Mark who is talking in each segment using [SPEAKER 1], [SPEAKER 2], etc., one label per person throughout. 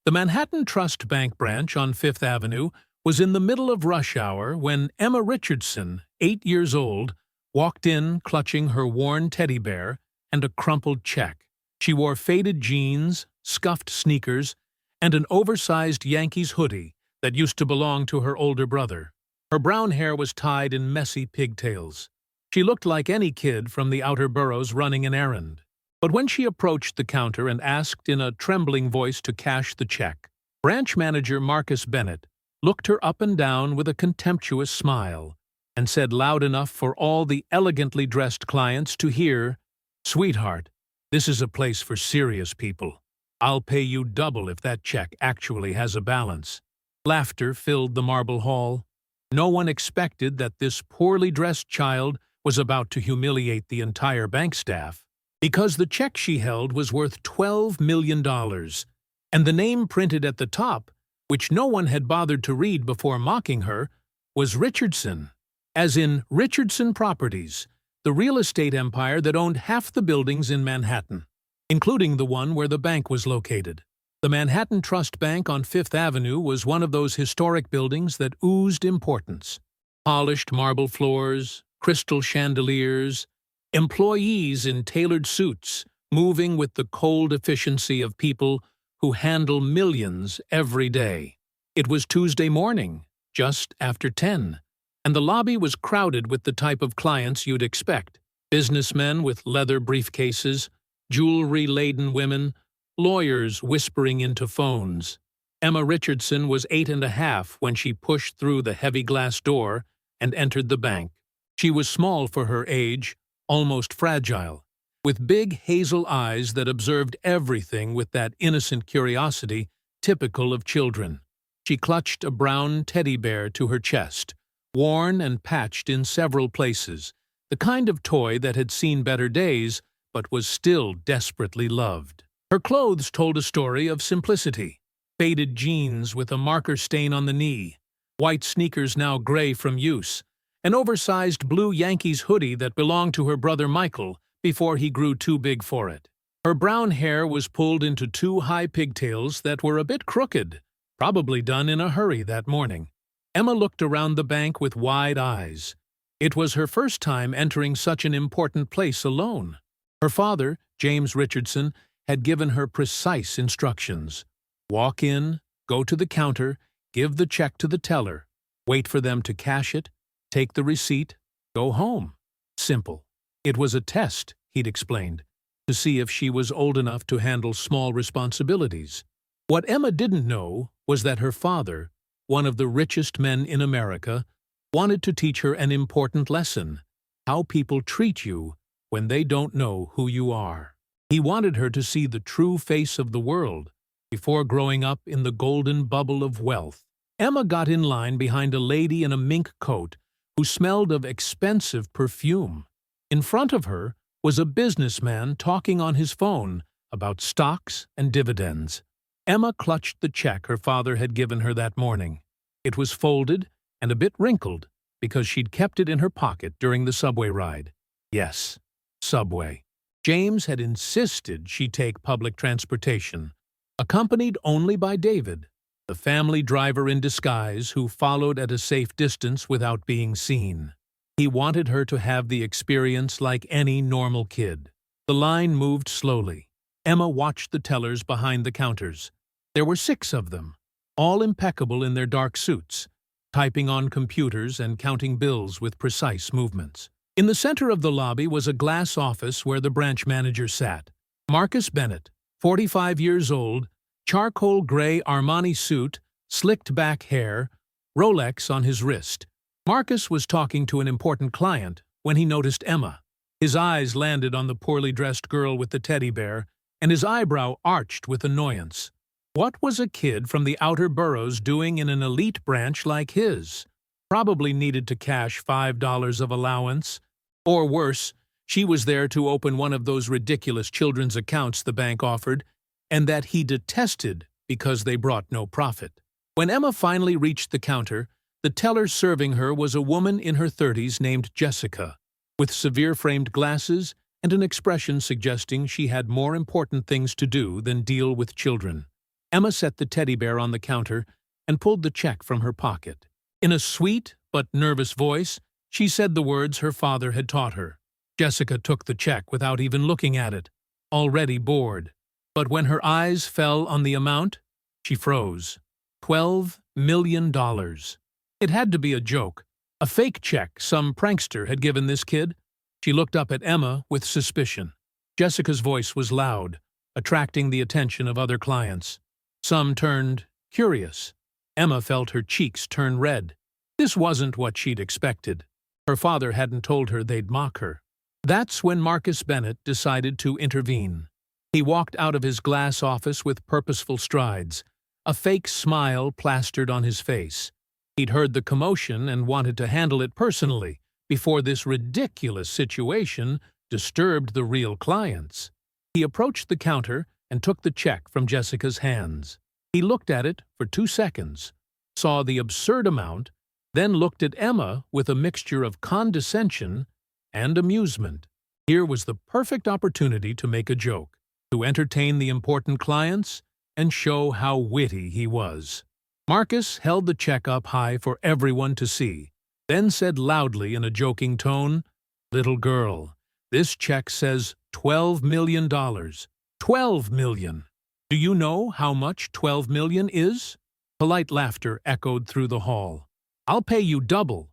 [SPEAKER 1] The Manhattan Trust Bank branch on Fifth Avenue was in the middle of rush hour when Emma Richardson, 8 years old, walked in clutching her worn teddy bear and a crumpled check. She wore faded jeans, scuffed sneakers, and an oversized Yankees hoodie that used to belong to her older brother. Her brown hair was tied in messy pigtails. She looked like any kid from the outer boroughs running an errand. But when she approached the counter and asked in a trembling voice to cash the check, branch manager Marcus Bennett looked her up and down with a contemptuous smile and said loud enough for all the elegantly dressed clients to hear, "Sweetheart, this is a place for serious people. I'll pay you double if that check actually has a balance." Laughter filled the marble hall. No one expected that this poorly dressed child was about to humiliate the entire bank staff, because the check she held was worth $12 million, and the name printed at the top, which no one had bothered to read before mocking her, was Richardson, as in Richardson Properties, the real estate empire that owned half the buildings in Manhattan, including the one where the bank was located. The Manhattan Trust Bank on Fifth Avenue was one of those historic buildings that oozed importance. Polished marble floors, crystal chandeliers, employees in tailored suits moving with the cold efficiency of people who handle millions every day. It was Tuesday morning, just after 10, and the lobby was crowded with the type of clients you'd expect: businessmen with leather briefcases, jewelry-laden women, lawyers whispering into phones. Emma Richardson was 8.5 when she pushed through the heavy glass door and entered the bank. She was small for her age, almost fragile, with big hazel eyes that observed everything with that innocent curiosity typical of children. She clutched a brown teddy bear to her chest, worn and patched in several places, the kind of toy that had seen better days but was still desperately loved. Her clothes told a story of simplicity: faded jeans with a marker stain on the knee, white sneakers now gray from use, an oversized blue Yankees hoodie that belonged to her brother Michael before he grew too big for it. Her brown hair was pulled into 2 high pigtails that were a bit crooked, probably done in a hurry that morning. Emma looked around the bank with wide eyes. It was her first time entering such an important place alone. Her father, James Richardson, had given her precise instructions: walk in, go to the counter, give the check to the teller, wait for them to cash it, take the receipt, go home. Simple. It was a test, he'd explained, to see if she was old enough to handle small responsibilities. What Emma didn't know was that her father, one of the richest men in America, wanted to teach her an important lesson: how people treat you when they don't know who you are. He wanted her to see the true face of the world before growing up in the golden bubble of wealth. Emma got in line behind a lady in a mink coat who smelled of expensive perfume. In front of her was a businessman talking on his phone about stocks and dividends. Emma clutched the check her father had given her that morning. It was folded and a bit wrinkled because she'd kept it in her pocket during the subway ride. Yes, subway. James had insisted she take public transportation, accompanied only by David, the family driver in disguise who followed at a safe distance without being seen. He wanted her to have the experience like any normal kid. The line moved slowly. Emma watched the tellers behind the counters. There were 6 of them, all impeccable in their dark suits, typing on computers and counting bills with precise movements. In the center of the lobby was a glass office where the branch manager sat. Marcus Bennett, 45 years old, charcoal gray Armani suit, slicked back hair, Rolex on his wrist. Marcus was talking to an important client when he noticed Emma. His eyes landed on the poorly dressed girl with the teddy bear, and his eyebrow arched with annoyance. What was a kid from the outer boroughs doing in an elite branch like his? Probably needed to cash $5 of allowance. Or worse, she was there to open one of those ridiculous children's accounts the bank offered, and that he detested because they brought no profit. When Emma finally reached the counter, the teller serving her was a woman in her 30s named Jessica, with severe framed glasses and an expression suggesting she had more important things to do than deal with children. Emma set the teddy bear on the counter and pulled the check from her pocket. In a sweet but nervous voice, she said the words her father had taught her. Jessica took the check without even looking at it, already bored. But when her eyes fell on the amount, she froze. $12 million. It had to be a joke, a fake check some prankster had given this kid. She looked up at Emma with suspicion. Jessica's voice was loud, attracting the attention of other clients. Some turned curious. Emma felt her cheeks turn red. This wasn't what she'd expected. Her father hadn't told her they'd mock her. That's when Marcus Bennett decided to intervene. He walked out of his glass office with purposeful strides, a fake smile plastered on his face. He'd heard the commotion and wanted to handle it personally before this ridiculous situation disturbed the real clients. He approached the counter and took the check from Jessica's hands. He looked at it for 2 seconds, saw the absurd amount, then looked at Emma with a mixture of condescension and amusement. Here was the perfect opportunity to make a joke, to entertain the important clients and show how witty he was. Marcus held the check up high for everyone to see, then said loudly in a joking tone, "Little girl, this check says $12 million. $12 million. Do you know how much $12 million is?" Polite laughter echoed through the hall. "I'll pay you double,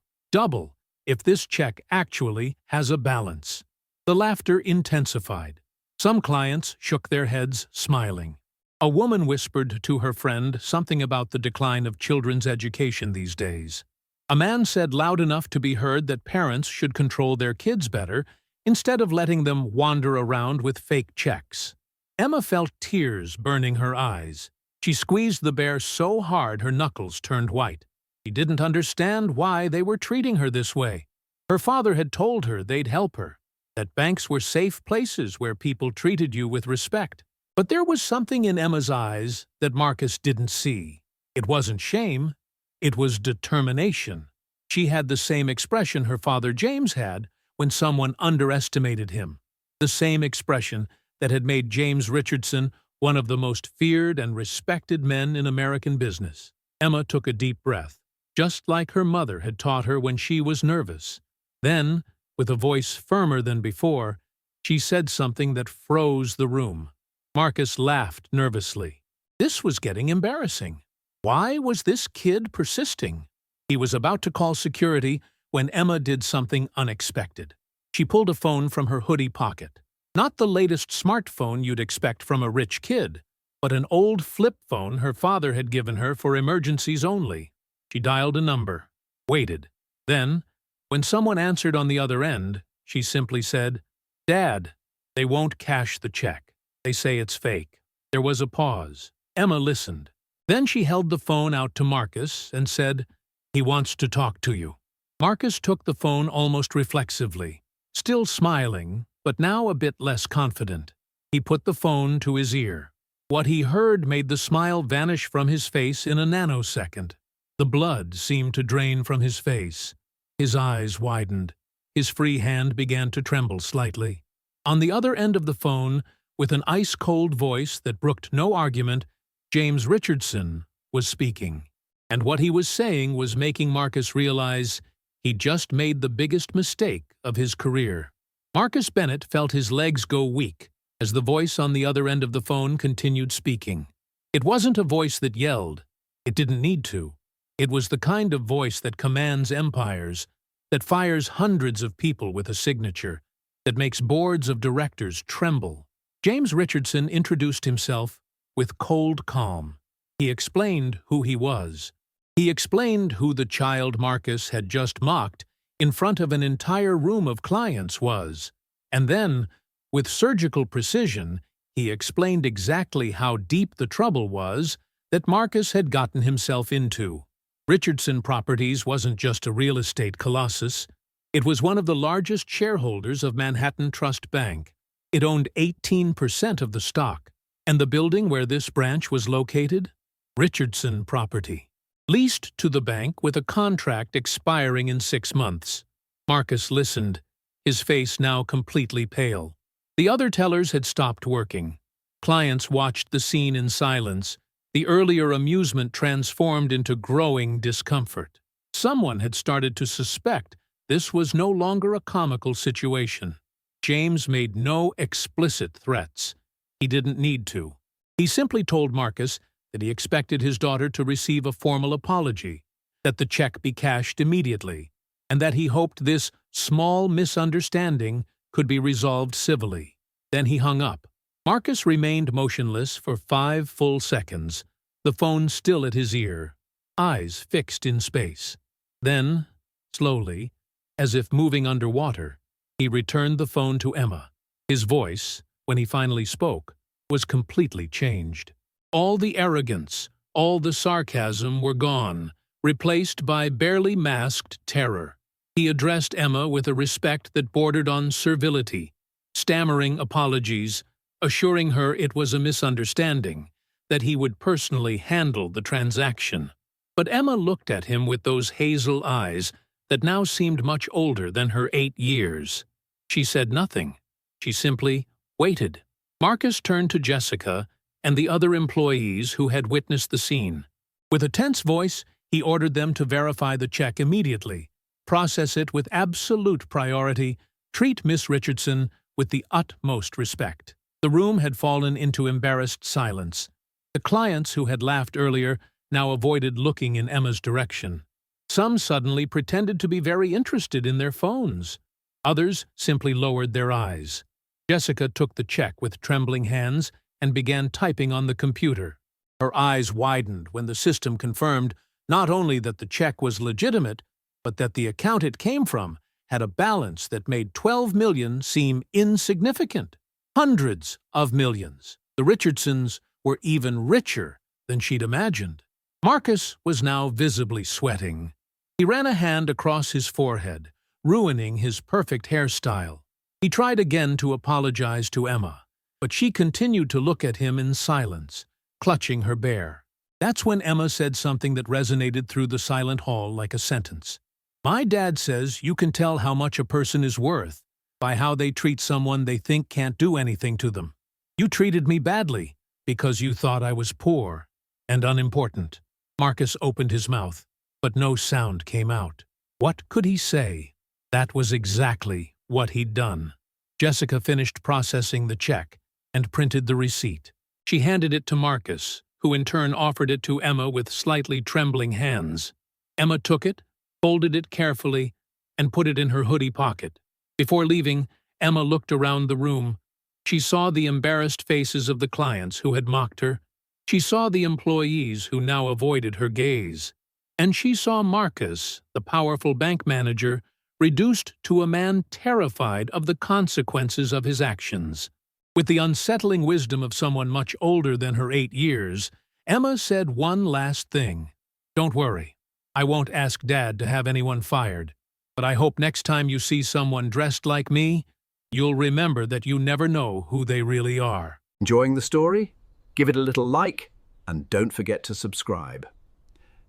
[SPEAKER 1] if this check actually has a balance." The laughter intensified. Some clients shook their heads, smiling. A woman whispered to her friend something about the decline of children's education these days. A man said loud enough to be heard that parents should control their kids better instead of letting them wander around with fake checks. Emma felt tears burning her eyes. She squeezed the bear so hard her knuckles turned white. She didn't understand why they were treating her this way. Her father had told her they'd help her, that banks were safe places where people treated you with respect. But there was something in Emma's eyes that Marcus didn't see. It wasn't shame, it was determination. She had the same expression her father James had when someone underestimated him, the same expression that had made James Richardson one of the most feared and respected men in American business. Emma took a deep breath, just like her mother had taught her when she was nervous. Then, with a voice firmer than before, she said something that froze the room. Marcus laughed nervously. This was getting embarrassing. Why was this kid persisting? He was about to call security when Emma did something unexpected. She pulled a phone from her hoodie pocket. Not the latest smartphone you'd expect from a rich kid, but an old flip phone her father had given her for emergencies only. She dialed a number, waited. Then, when someone answered on the other end, she simply said, "Dad, they won't cash the check. They say it's fake." There was a pause. Emma listened. Then she held the phone out to Marcus and said, "He wants to talk to you." Marcus took the phone almost reflexively, still smiling, but now a bit less confident. He put the phone to his ear. What he heard made the smile vanish from his face in a nanosecond. The blood seemed to drain from his face. His eyes widened. His free hand began to tremble slightly. On the other end of the phone, with an ice-cold voice that brooked no argument, James Richardson was speaking. And what he was saying was making Marcus realize he'd just made the biggest mistake of his career. Marcus Bennett felt his legs go weak as the voice on the other end of the phone continued speaking. It wasn't a voice that yelled. It didn't need to. It was the kind of voice that commands empires, that fires hundreds of people with a signature, that makes boards of directors tremble. James Richardson introduced himself with cold calm. He explained who he was. He explained who the child Marcus had just mocked in front of an entire room of clients was. And then, with surgical precision, he explained exactly how deep the trouble was that Marcus had gotten himself into. Richardson Properties wasn't just a real estate colossus. It was one of the largest shareholders of Manhattan Trust Bank. It owned 18% of the stock. And the building where this branch was located? Richardson Property. Leased to the bank with a contract expiring in 6 months. Marcus listened, his face now completely pale. The other tellers had stopped working. Clients watched the scene in silence, The earlier amusement transformed into growing discomfort. Someone had started to suspect this was no longer a comical situation. James made no explicit threats. He didn't need to. He simply told Marcus that he expected his daughter to receive a formal apology, that the check be cashed immediately, and that he hoped this small misunderstanding could be resolved civilly. Then he hung up. Marcus remained motionless for 5 full seconds, the phone still at his ear, eyes fixed in space. Then, slowly, as if moving underwater, he returned the phone to Emma. His voice, when he finally spoke, was completely changed. All the arrogance, all the sarcasm were gone, replaced by barely masked terror. He addressed Emma with a respect that bordered on servility, stammering apologies, assuring her it was a misunderstanding, that he would personally handle the transaction. But Emma looked at him with those hazel eyes that now seemed much older than her 8 years. She said nothing. She simply waited. Marcus turned to Jessica and the other employees who had witnessed the scene. With a tense voice, he ordered them to verify the check immediately, process it with absolute priority, treat Miss Richardson with the utmost respect. The room had fallen into embarrassed silence. The clients who had laughed earlier now avoided looking in Emma's direction. Some suddenly pretended to be very interested in their phones. Others simply lowered their eyes. Jessica took the check with trembling hands and began typing on the computer. Her eyes widened when the system confirmed not only that the check was legitimate, but that the account it came from had a balance that made 12 million seem insignificant. Hundreds of millions. The Richardsons were even richer than she'd imagined. Marcus was now visibly sweating. He ran a hand across his forehead, ruining his perfect hairstyle. He tried again to apologize to Emma, but she continued to look at him in silence, clutching her bear. That's when Emma said something that resonated through the silent hall like a sentence. "My dad says you can tell how much a person is worth by how they treat someone they think can't do anything to them. You treated me badly because you thought I was poor and unimportant." Marcus opened his mouth, but no sound came out. What could he say? That was exactly what he'd done. Jessica finished processing the check and printed the receipt. She handed it to Marcus, who in turn offered it to Emma with slightly trembling hands. Emma took it, folded it carefully, and put it in her hoodie pocket. Before leaving, Emma looked around the room. She saw the embarrassed faces of the clients who had mocked her. She saw the employees who now avoided her gaze. And she saw Marcus, the powerful bank manager, reduced to a man terrified of the consequences of his actions. With the unsettling wisdom of someone much older than her 8 years, Emma said one last thing. "Don't worry. I won't ask Dad to have anyone fired, but I hope next time you see someone dressed like me, you'll remember that you never know who they really are."
[SPEAKER 2] Enjoying the story? Give it a little like, and don't forget to subscribe.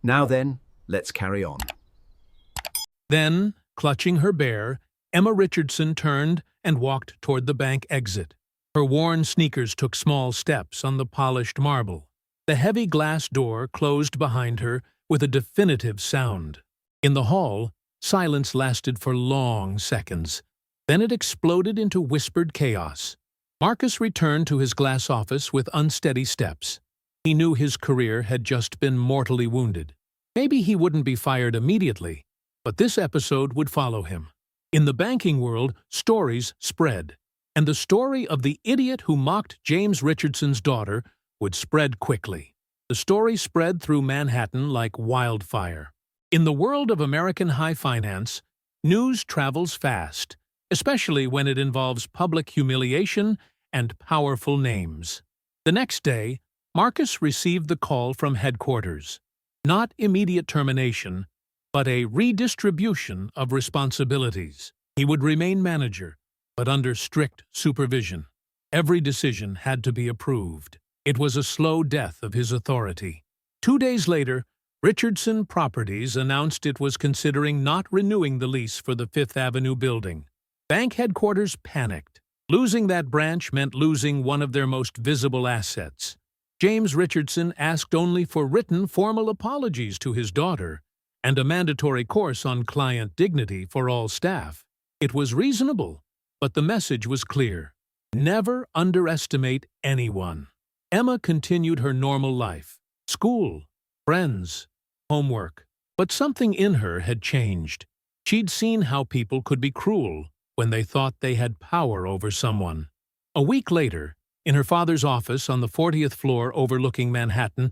[SPEAKER 2] Now then, let's carry on.
[SPEAKER 1] Then, clutching her bear, Emma Richardson turned and walked toward the bank exit. Her worn sneakers took small steps on the polished marble. The heavy glass door closed behind her with a definitive sound. In the hall, silence lasted for long seconds. Then it exploded into whispered chaos. Marcus returned to his glass office with unsteady steps. He knew his career had just been mortally wounded. Maybe he wouldn't be fired immediately, but this episode would follow him. In the banking world, stories spread, and the story of the idiot who mocked James Richardson's daughter would spread quickly. The story spread through Manhattan like wildfire. In the world of American high finance, news travels fast, especially when it involves public humiliation and powerful names. The next day, Marcus received the call from headquarters. Not immediate termination, but a redistribution of responsibilities. He would remain manager, but under strict supervision. Every decision had to be approved. It was a slow death of his authority. 2 days later, Richardson Properties announced it was considering not renewing the lease for the Fifth Avenue building. Bank headquarters panicked. Losing that branch meant losing one of their most visible assets. James Richardson asked only for written formal apologies to his daughter and a mandatory course on client dignity for all staff. It was reasonable, but the message was clear. Never underestimate anyone. Emma continued her normal life, school, friends, homework. But something in her had changed. She'd seen how people could be cruel when they thought they had power over someone. A week later, in her father's office on the 40th floor overlooking Manhattan,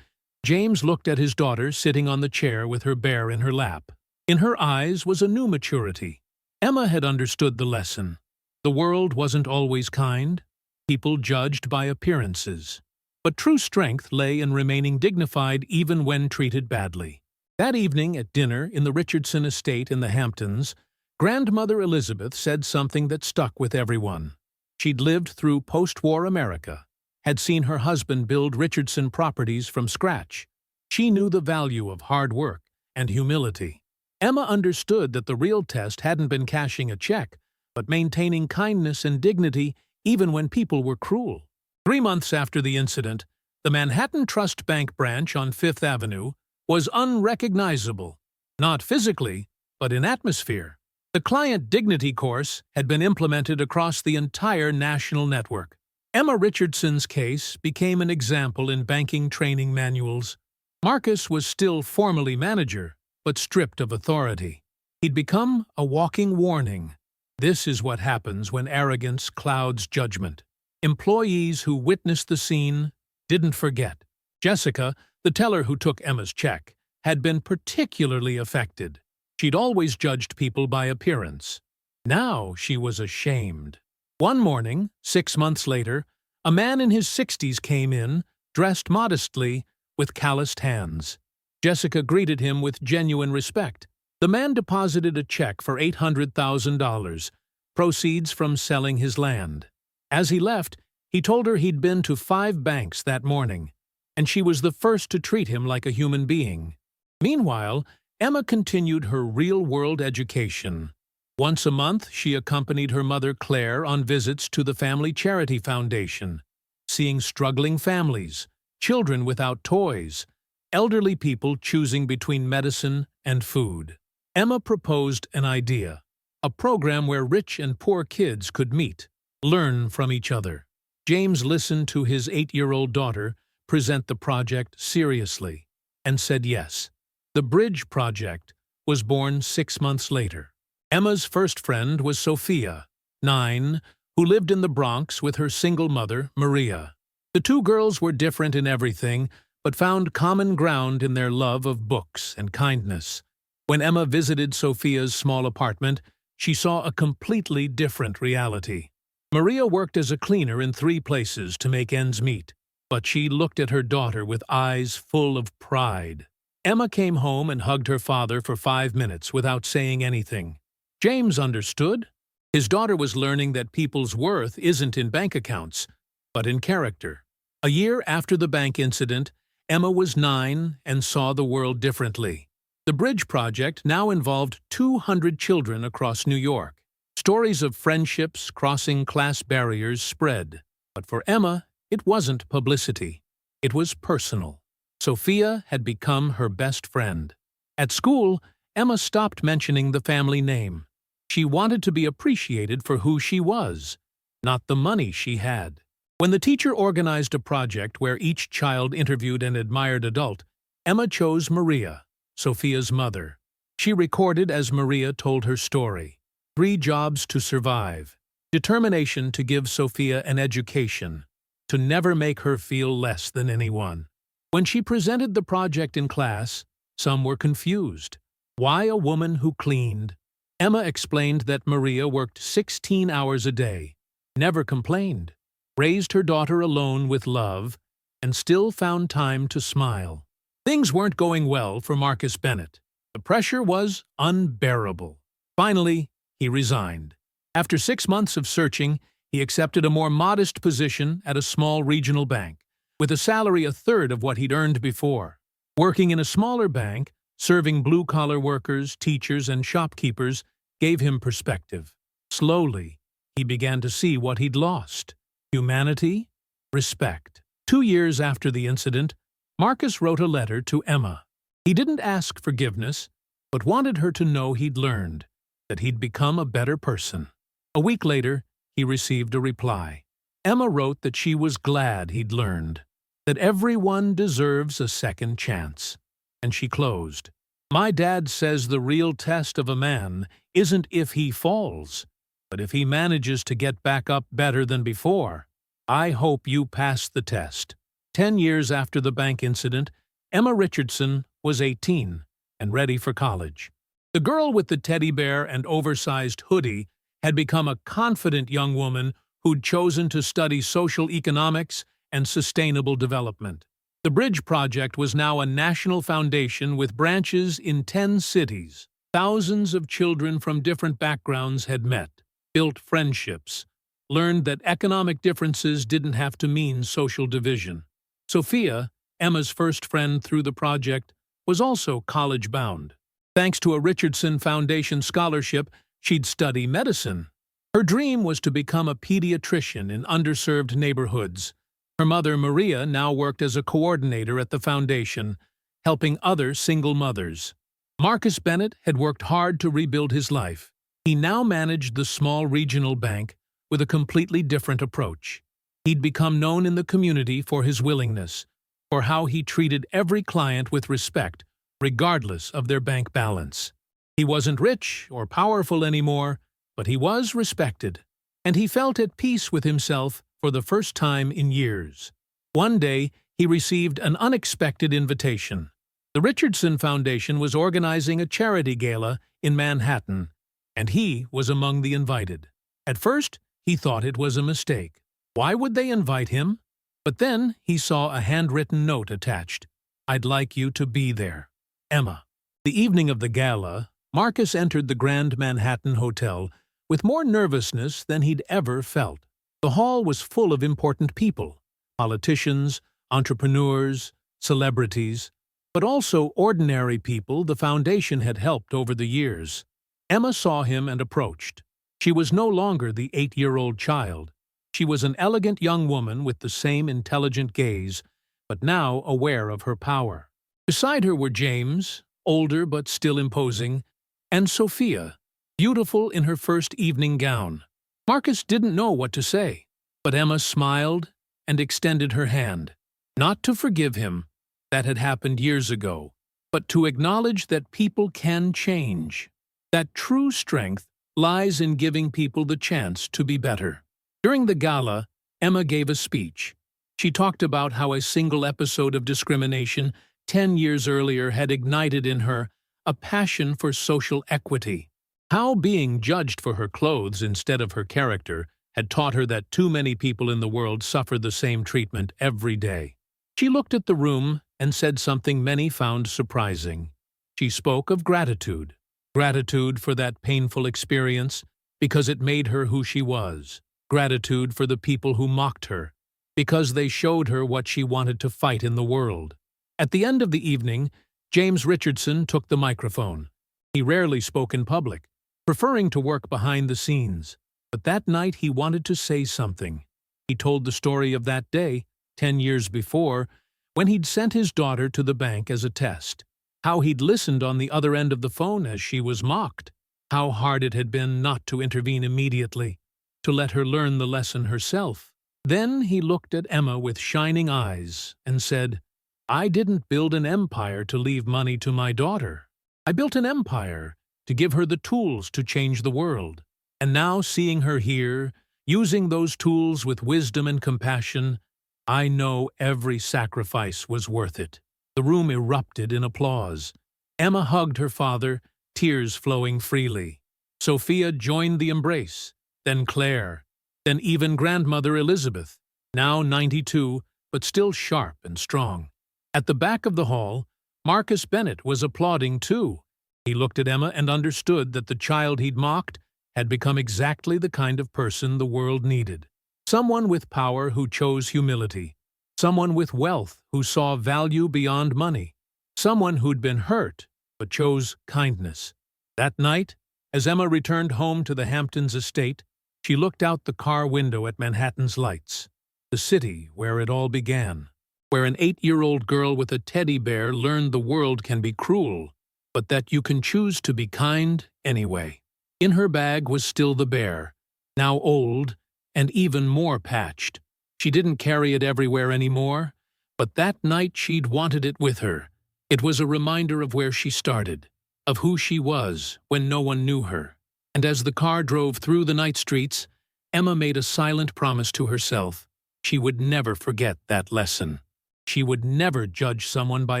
[SPEAKER 1] James looked at his daughter sitting on the chair with her bear in her lap. In her eyes was a new maturity. Emma had understood the lesson. The world wasn't always kind. People judged by appearances. But true strength lay in remaining dignified even when treated badly. That evening at dinner in the Richardson estate in the Hamptons, Grandmother Elizabeth said something that stuck with everyone. She'd lived through post-war America, had seen her husband build Richardson properties from scratch. She knew the value of hard work and humility. Emma understood that the real test hadn't been cashing a check, but maintaining kindness and dignity even when people were cruel. 3 months after the incident, the Manhattan Trust Bank branch on Fifth Avenue was unrecognizable, not physically, but in atmosphere. The client dignity course had been implemented across the entire national network. Emma Richardson's case became an example in banking training manuals. Marcus was still formally manager, but stripped of authority. He'd become a walking warning. This is what happens when arrogance clouds judgment. Employees who witnessed the scene didn't forget. Jessica, the teller who took Emma's check, had been particularly affected. She'd always judged people by appearance. Now she was ashamed. One morning, 6 months later, a man in his 60s came in, dressed modestly, with calloused hands. Jessica greeted him with genuine respect. The man deposited a check for $800,000, proceeds from selling his land. As he left, he told her he'd been to 5 banks that morning, and she was the first to treat him like a human being. Meanwhile, Emma continued her real-world education. Once a month, she accompanied her mother Claire on visits to the Family Charity Foundation, seeing struggling families, children without toys, elderly people choosing between medicine and food. Emma proposed an idea, a program where rich and poor kids could meet, learn from each other. James listened to his 8-year-old daughter present the project seriously and said yes. The Bridge Project was born 6 months later. Emma's first friend was Sophia, 9, who lived in the Bronx with her single mother, Maria. The 2 girls were different in everything, but found common ground in their love of books and kindness. When Emma visited Sophia's small apartment, she saw a completely different reality. Maria worked as a cleaner in 3 places to make ends meet, but she looked at her daughter with eyes full of pride. Emma came home and hugged her father for 5 minutes without saying anything. James understood. His daughter was learning that people's worth isn't in bank accounts, but in character. A year after the bank incident, Emma was 9 and saw the world differently. The Bridge Project now involved 200 children across New York. Stories of friendships crossing class barriers spread. But for Emma, it wasn't publicity. It was personal. Sophia had become her best friend. At school, Emma stopped mentioning the family name. She wanted to be appreciated for who she was, not the money she had. When the teacher organized a project where each child interviewed an admired adult, Emma chose Maria, Sophia's mother. She recorded as Maria told her story. 3 jobs to survive. Determination to give Sophia an education. To never make her feel less than anyone. When she presented the project in class, some were confused. Why a woman who cleaned? Emma explained that Maria worked 16 hours a day, never complained, raised her daughter alone with love, and still found time to smile. Things weren't going well for Marcus Bennett. The pressure was unbearable. Finally, he resigned. After 6 months of searching, he accepted a more modest position at a small regional bank, with a salary a third of what he'd earned before. Working in a smaller bank, serving blue-collar workers, teachers, and shopkeepers gave him perspective. Slowly, he began to see what he'd lost: humanity, respect. 2 years after the incident, Marcus wrote a letter to Emma. He didn't ask forgiveness, but wanted her to know he'd learned, that he'd become a better person. A week later, he received a reply. Emma wrote that she was glad he'd learned, that everyone deserves a second chance. And she closed, "My dad says the real test of a man isn't if he falls, but if he manages to get back up better than before. I hope you pass the test." 10 years after the bank incident, Emma Richardson was 18 and ready for college. The girl with the teddy bear and oversized hoodie had become a confident young woman who'd chosen to study social economics and sustainable development. The Bridge Project was now a national foundation with branches in 10 cities. Thousands of children from different backgrounds had met, built friendships, learned that economic differences didn't have to mean social division. Sophia, Emma's first friend through the project, was also college-bound. Thanks to a Richardson Foundation scholarship, she'd study medicine. Her dream was to become a pediatrician in underserved neighborhoods. Her mother, Maria, now worked as a coordinator at the foundation, helping other single mothers. Marcus Bennett had worked hard to rebuild his life. He now managed the small regional bank with a completely different approach. He'd become known in the community for his willingness, for how he treated every client with respect, regardless of their bank balance. He wasn't rich or powerful anymore, but he was respected, and he felt at peace with himself for the first time in years. One day, he received an unexpected invitation. The Richardson Foundation was organizing a charity gala in Manhattan, and he was among the invited. At first, he thought it was a mistake. Why would they invite him? But then he saw a handwritten note attached. "I'd like you to be there. Emma." The evening of the gala, Marcus entered the Grand Manhattan Hotel with more nervousness than he'd ever felt. The hall was full of important people, politicians, entrepreneurs, celebrities, but also ordinary people the foundation had helped over the years. Emma saw him and approached. She was no longer the 8-year-old child. She was an elegant young woman with the same intelligent gaze, but now aware of her power. Beside her were James, older but still imposing, and Sophia, beautiful in her first evening gown. Marcus didn't know what to say, but Emma smiled and extended her hand, not to forgive him, that had happened years ago, but to acknowledge that people can change, that true strength lies in giving people the chance to be better. During the gala, Emma gave a speech. She talked about how a single episode of discrimination 10 years earlier had ignited in her a passion for social equity. How being judged for her clothes instead of her character had taught her that too many people in the world suffer the same treatment every day. She looked at the room and said something many found surprising. She spoke of gratitude. Gratitude for that painful experience because it made her who she was. Gratitude for the people who mocked her because they showed her what she wanted to fight in the world. At the end of the evening, James Richardson took the microphone. He rarely spoke in public, preferring to work behind the scenes. But that night he wanted to say something. He told the story of that day, 10 years before, when he'd sent his daughter to the bank as a test. How he'd listened on the other end of the phone as she was mocked. How hard it had been not to intervene immediately, to let her learn the lesson herself. Then he looked at Emma with shining eyes and said, "I didn't build an empire to leave money to my daughter. I built an empire to give her the tools to change the world. And now, seeing her here, using those tools with wisdom and compassion, I know every sacrifice was worth it." The room erupted in applause. Emma hugged her father, tears flowing freely. Sophia joined the embrace, then Claire, then even grandmother Elizabeth, now 92, but still sharp and strong. At the back of the hall, Marcus Bennett was applauding too. He looked at Emma and understood that the child he'd mocked had become exactly the kind of person the world needed. Someone with power who chose humility. Someone with wealth who saw value beyond money. Someone who'd been hurt but chose kindness. That night, as Emma returned home to the Hamptons estate, she looked out the car window at Manhattan's lights. the city where it all began, where an 8-year-old girl with a teddy bear learned the world can be cruel, but that you can choose to be kind anyway. In her bag was still the bear, now old and even more patched. She didn't carry it everywhere anymore, but that night she'd wanted it with her. It was a reminder of where she started, of who she was when no one knew her. And as the car drove through the night streets, Emma made a silent promise to herself. She would never forget that lesson. She would never judge someone by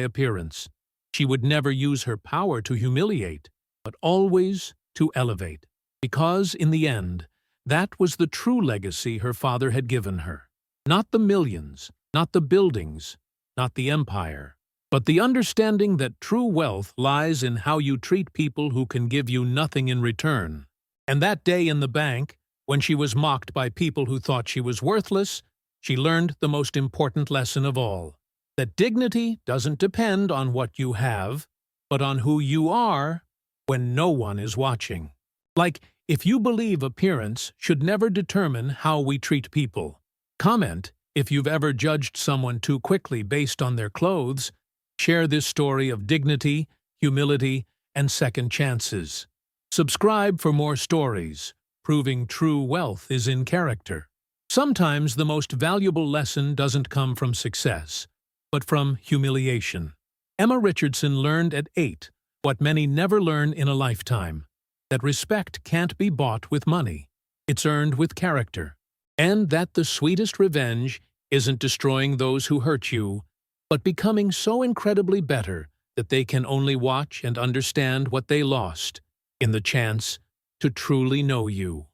[SPEAKER 1] appearance. She would never use her power to humiliate, but always to elevate. Because, in the end, that was the true legacy her father had given her. Not the millions, not the buildings, not the empire, but the understanding that true wealth lies in how you treat people who can give you nothing in return. And that day in the bank, when she was mocked by people who thought she was worthless, she learned the most important lesson of all, that dignity doesn't depend on what you have, but on who you are when no one is watching. Like, if you believe appearance should never determine how we treat people. Comment if you've ever judged someone too quickly based on their clothes. Share this story of dignity, humility, and second chances. Subscribe for more stories, proving true wealth is in character. Sometimes the most valuable lesson doesn't come from success, but from humiliation. Emma Richardson learned at 8 what many never learn in a lifetime, that respect can't be bought with money. It's earned with character. And that the sweetest revenge isn't destroying those who hurt you, but becoming so incredibly better that they can only watch and understand what they lost in the chance to truly know you.